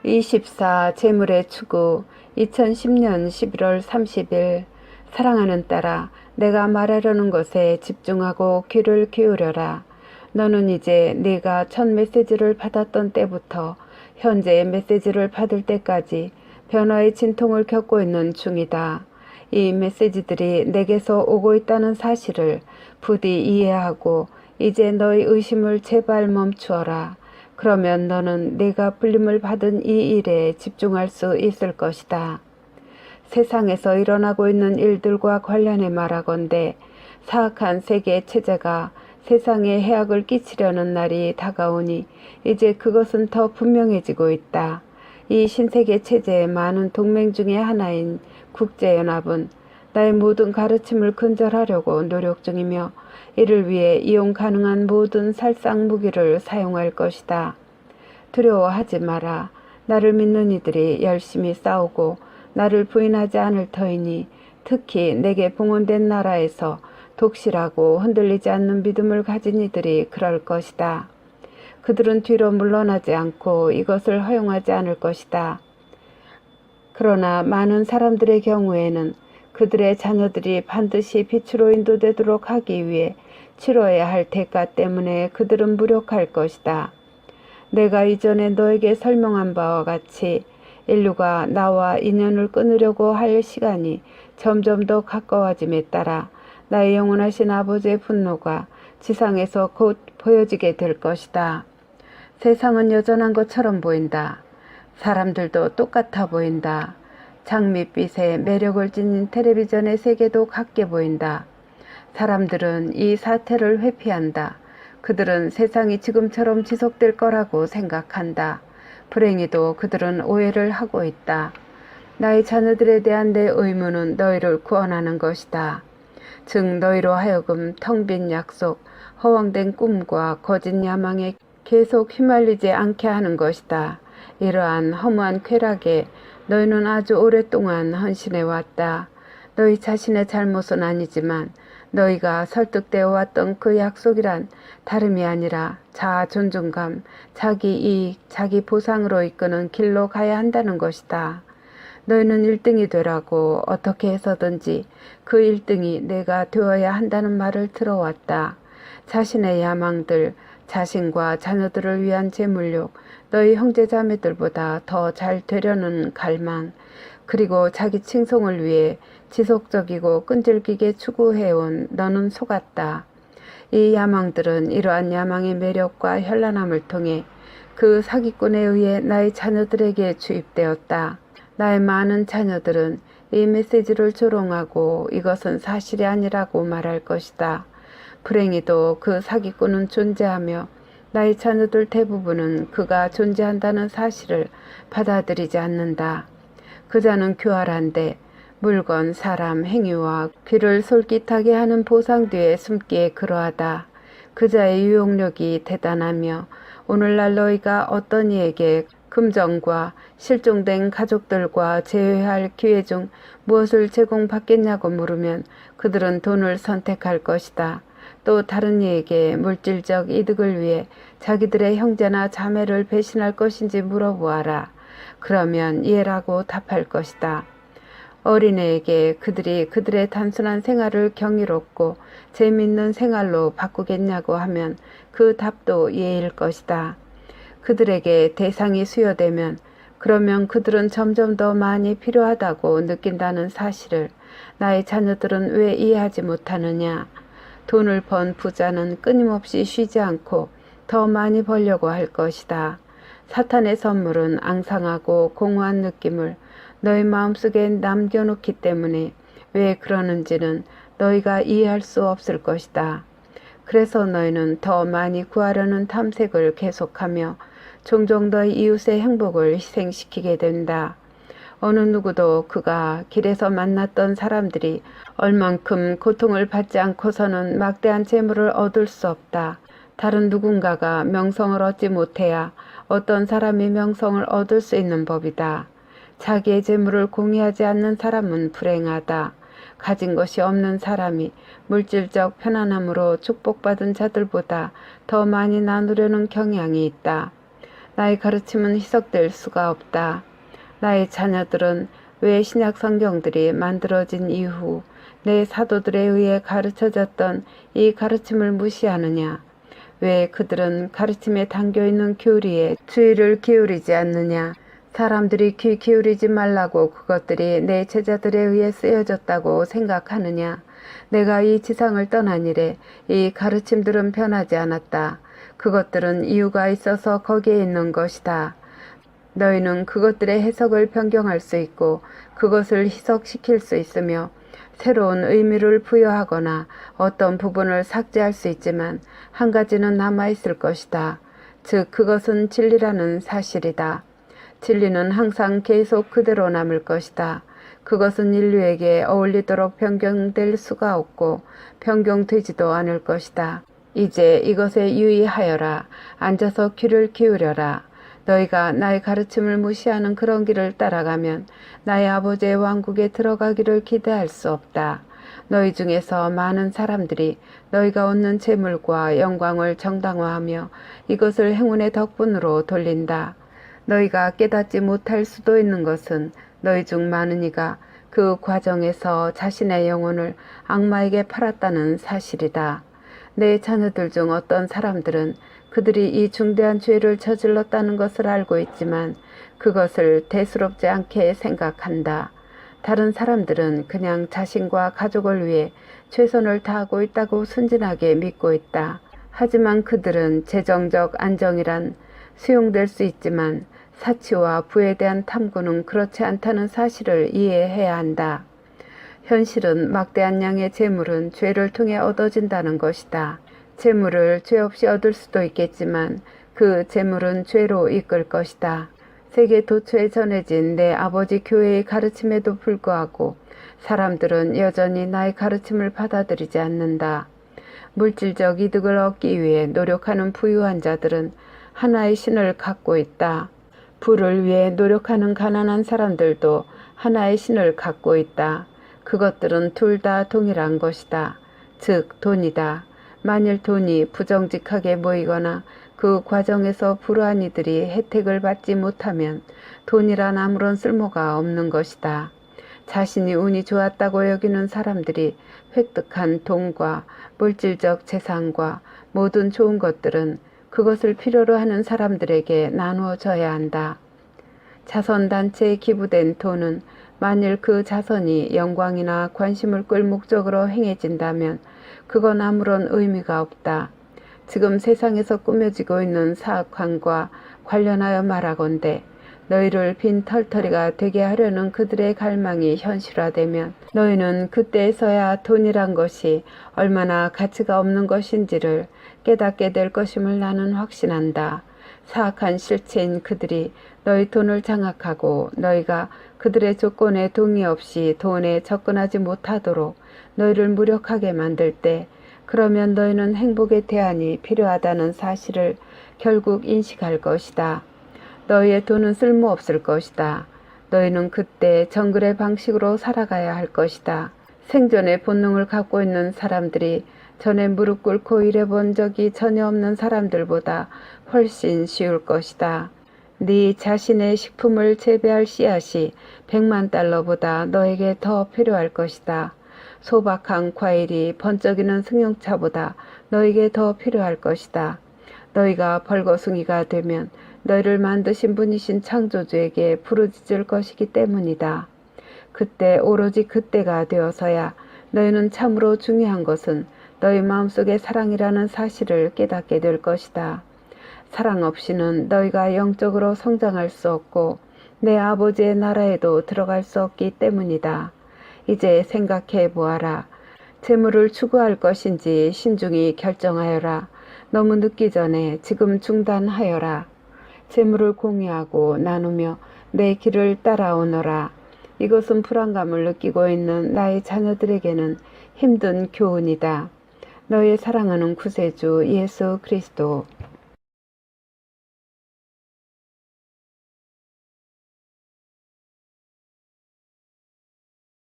24 재물의 추구 2010년 11월 30일 사랑하는 딸아, 내가 말하려는 것에 집중하고 귀를 기울여라. 너는 이제 네가 첫 메시지를 받았던 때부터 현재 메시지를 받을 때까지 변화의 진통을 겪고 있는 중이다. 이 메시지들이 내게서 오고 있다는 사실을 부디 이해하고 이제 너의 의심을 제발 멈추어라. 그러면 너는 네가 불림을 받은 이 일에 집중할 수 있을 것이다. 세상에서 일어나고 있는 일들과 관련해 말하건대 사악한 세계 체제가 세상에 해악을 끼치려는 날이 다가오니 이제 그것은 더 분명해지고 있다. 이 신세계 체제의 많은 동맹 중의 하나인 국제연합은 나의 모든 가르침을 근절하려고 노력 중이며 이를 위해 이용 가능한 모든 살상 무기를 사용할 것이다. 두려워하지 마라. 나를 믿는 이들이 열심히 싸우고 나를 부인하지 않을 터이니 특히 내게 봉헌된 나라에서 독실하고 흔들리지 않는 믿음을 가진 이들이 그럴 것이다. 그들은 뒤로 물러나지 않고 이것을 허용하지 않을 것이다. 그러나 많은 사람들의 경우에는 그들의 자녀들이 반드시 빛으로 인도되도록 하기 위해 치러야 할 대가 때문에 그들은 무력할 것이다. 내가 이전에 너에게 설명한 바와 같이 인류가 나와 인연을 끊으려고 할 시간이 점점 더 가까워짐에 따라 나의 영원하신 아버지의 분노가 지상에서 곧 보여지게 될 것이다. 세상은 여전한 것처럼 보인다. 사람들도 똑같아 보인다. 장밋빛의 매력을 지닌 텔레비전의 세계도 같게 보인다. 사람들은 이 사태를 회피한다. 그들은 세상이 지금처럼 지속될 거라고 생각한다. 불행히도 그들은 오해를 하고 있다. 나의 자녀들에 대한 내 의무는 너희를 구원하는 것이다. 즉 너희로 하여금 텅 빈 약속, 허황된 꿈과 거짓 야망에 계속 휘말리지 않게 하는 것이다. 이러한 허무한 쾌락에 너희는 아주 오랫동안 헌신해 왔다. 너희 자신의 잘못은 아니지만 너희가 설득되어 왔던 그 약속이란 다름이 아니라 자아 존중감, 자기 이익, 자기 보상으로 이끄는 길로 가야 한다는 것이다. 너희는 1등이 되라고 어떻게 해서든지 그 1등이 내가 되어야 한다는 말을 들어왔다. 자신의 야망들, 자신과 자녀들을 위한 재물욕, 너희 형제자매들보다 더 잘 되려는 갈망, 그리고 자기 칭송을 위해 지속적이고 끈질기게 추구해온 너는 속았다. 이 야망들은 이러한 야망의 매력과 현란함을 통해 그 사기꾼에 의해 나의 자녀들에게 주입되었다. 나의 많은 자녀들은 이 메시지를 조롱하고 이것은 사실이 아니라고 말할 것이다. 불행히도 그 사기꾼은 존재하며 나의 자녀들 대부분은 그가 존재한다는 사실을 받아들이지 않는다. 그자는 교활한데 물건, 사람, 행위와 귀를 솔깃하게 하는 보상 뒤에 숨기에 그러하다. 그자의 유용력이 대단하며 오늘날 너희가 어떤 이에게 금전과 실종된 가족들과 재회할 기회 중 무엇을 제공받겠냐고 물으면 그들은 돈을 선택할 것이다. 또 다른 이에게 물질적 이득을 위해 자기들의 형제나 자매를 배신할 것인지 물어보아라. 그러면 이해라고 답할 것이다. 어린애에게 그들이 그들의 단순한 생활을 경이롭고 재미있는 생활로 바꾸겠냐고 하면 그 답도 예일 것이다. 그들에게 대상이 수여되면 그러면 그들은 점점 더 많이 필요하다고 느낀다는 사실을 나의 자녀들은 왜 이해하지 못하느냐. 돈을 번 부자는 끊임없이 쉬지 않고 더 많이 벌려고 할 것이다. 사탄의 선물은 앙상하고 공허한 느낌을 너희 마음속에 남겨놓기 때문에 왜 그러는지는 너희가 이해할 수 없을 것이다. 그래서 너희는 더 많이 구하려는 탐색을 계속하며 종종 너희 이웃의 행복을 희생시키게 된다. 어느 누구도 그가 길에서 만났던 사람들이 얼만큼 고통을 받지 않고서는 막대한 재물을 얻을 수 없다. 다른 누군가가 명성을 얻지 못해야 어떤 사람이 명성을 얻을 수 있는 법이다. 자기의 재물을 공유하지 않는 사람은 불행하다. 가진 것이 없는 사람이 물질적 편안함으로 축복받은 자들보다 더 많이 나누려는 경향이 있다. 나의 가르침은 희석될 수가 없다. 나의 자녀들은 왜 신약 성경들이 만들어진 이후 내 사도들에 의해 가르쳐졌던 이 가르침을 무시하느냐? 왜 그들은 가르침에 담겨있는 교리에 주의를 기울이지 않느냐? 사람들이 귀 기울이지 말라고 그것들이 내 제자들에 의해 쓰여졌다고 생각하느냐? 내가 이 지상을 떠난 이래 이 가르침들은 변하지 않았다. 그것들은 이유가 있어서 거기에 있는 것이다. 너희는 그것들의 해석을 변경할 수 있고 그것을 희석시킬 수 있으며 새로운 의미를 부여하거나 어떤 부분을 삭제할 수 있지만 한 가지는 남아있을 것이다. 즉 그것은 진리라는 사실이다. 진리는 항상 계속 그대로 남을 것이다. 그것은 인류에게 어울리도록 변경될 수가 없고 변경되지도 않을 것이다. 이제 이것에 유의하여라. 앉아서 귀를 기울여라. 너희가 나의 가르침을 무시하는 그런 길을 따라가면 나의 아버지의 왕국에 들어가기를 기대할 수 없다. 너희 중에서 많은 사람들이 너희가 얻는 재물과 영광을 정당화하며 이것을 행운의 덕분으로 돌린다. 너희가 깨닫지 못할 수도 있는 것은 너희 중 많은 이가 그 과정에서 자신의 영혼을 악마에게 팔았다는 사실이다. 내 자녀들 중 어떤 사람들은 그들이 이 중대한 죄를 저질렀다는 것을 알고 있지만 그것을 대수롭지 않게 생각한다. 다른 사람들은 그냥 자신과 가족을 위해 최선을 다하고 있다고 순진하게 믿고 있다. 하지만 그들은 재정적 안정이란 수용될 수 있지만 사치와 부에 대한 탐구는 그렇지 않다는 사실을 이해해야 한다. 현실은 막대한 양의 재물은 죄를 통해 얻어진다는 것이다. 재물을 죄 없이 얻을 수도 있겠지만 그 재물은 죄로 이끌 것이다. 세계 도처에 전해진 내 아버지 교회의 가르침에도 불구하고 사람들은 여전히 나의 가르침을 받아들이지 않는다. 물질적 이득을 얻기 위해 노력하는 부유한 자들은 하나의 신을 갖고 있다. 부를 위해 노력하는 가난한 사람들도 하나의 신을 갖고 있다. 그것들은 둘 다 동일한 것이다. 즉 돈이다. 만일 돈이 부정직하게 모이거나 그 과정에서 불우한 이들이 혜택을 받지 못하면 돈이란 아무런 쓸모가 없는 것이다. 자신이 운이 좋았다고 여기는 사람들이 획득한 돈과 물질적 재산과 모든 좋은 것들은 그것을 필요로 하는 사람들에게 나누어져야 한다. 자선단체에 기부된 돈은 만일 그 자선이 영광이나 관심을 끌 목적으로 행해진다면 그건 아무런 의미가 없다. 지금 세상에서 꾸며지고 있는 사악함과 관련하여 말하건대 너희를 빈 털터리가 되게 하려는 그들의 갈망이 현실화되면 너희는 그때에서야 돈이란 것이 얼마나 가치가 없는 것인지를 깨닫게 될 것임을 나는 확신한다. 사악한 실체인 그들이 너희 돈을 장악하고 너희가 그들의 조건에 동의 없이 돈에 접근하지 못하도록 너희를 무력하게 만들 때 그러면 너희는 행복의 대안이 필요하다는 사실을 결국 인식할 것이다. 너희의 돈은 쓸모없을 것이다. 너희는 그때 정글의 방식으로 살아가야 할 것이다. 생존의 본능을 갖고 있는 사람들이 전에 무릎 꿇고 일해본 적이 전혀 없는 사람들보다 훨씬 쉬울 것이다. 네 자신의 식품을 재배할 씨앗이 100만 달러보다 너에게 더 필요할 것이다. 소박한 과일이 번쩍이는 승용차보다 너에게 더 필요할 것이다. 너희가 벌거숭이가 되면 너희를 만드신 분이신 창조주에게 부르짖을 것이기 때문이다. 그때 오로지 그때가 되어서야 너희는 참으로 중요한 것은 너희 마음속의 사랑이라는 사실을 깨닫게 될 것이다. 사랑 없이는 너희가 영적으로 성장할 수 없고 내 아버지의 나라에도 들어갈 수 없기 때문이다. 이제 생각해 보아라. 재물을 추구할 것인지 신중히 결정하여라. 너무 늦기 전에 지금 중단하여라. 재물을 공유하고 나누며 내 길을 따라오너라. 이것은 불안감을 느끼고 있는 나의 자녀들에게는 힘든 교훈이다. 너의 사랑하는 구세주 예수 그리스도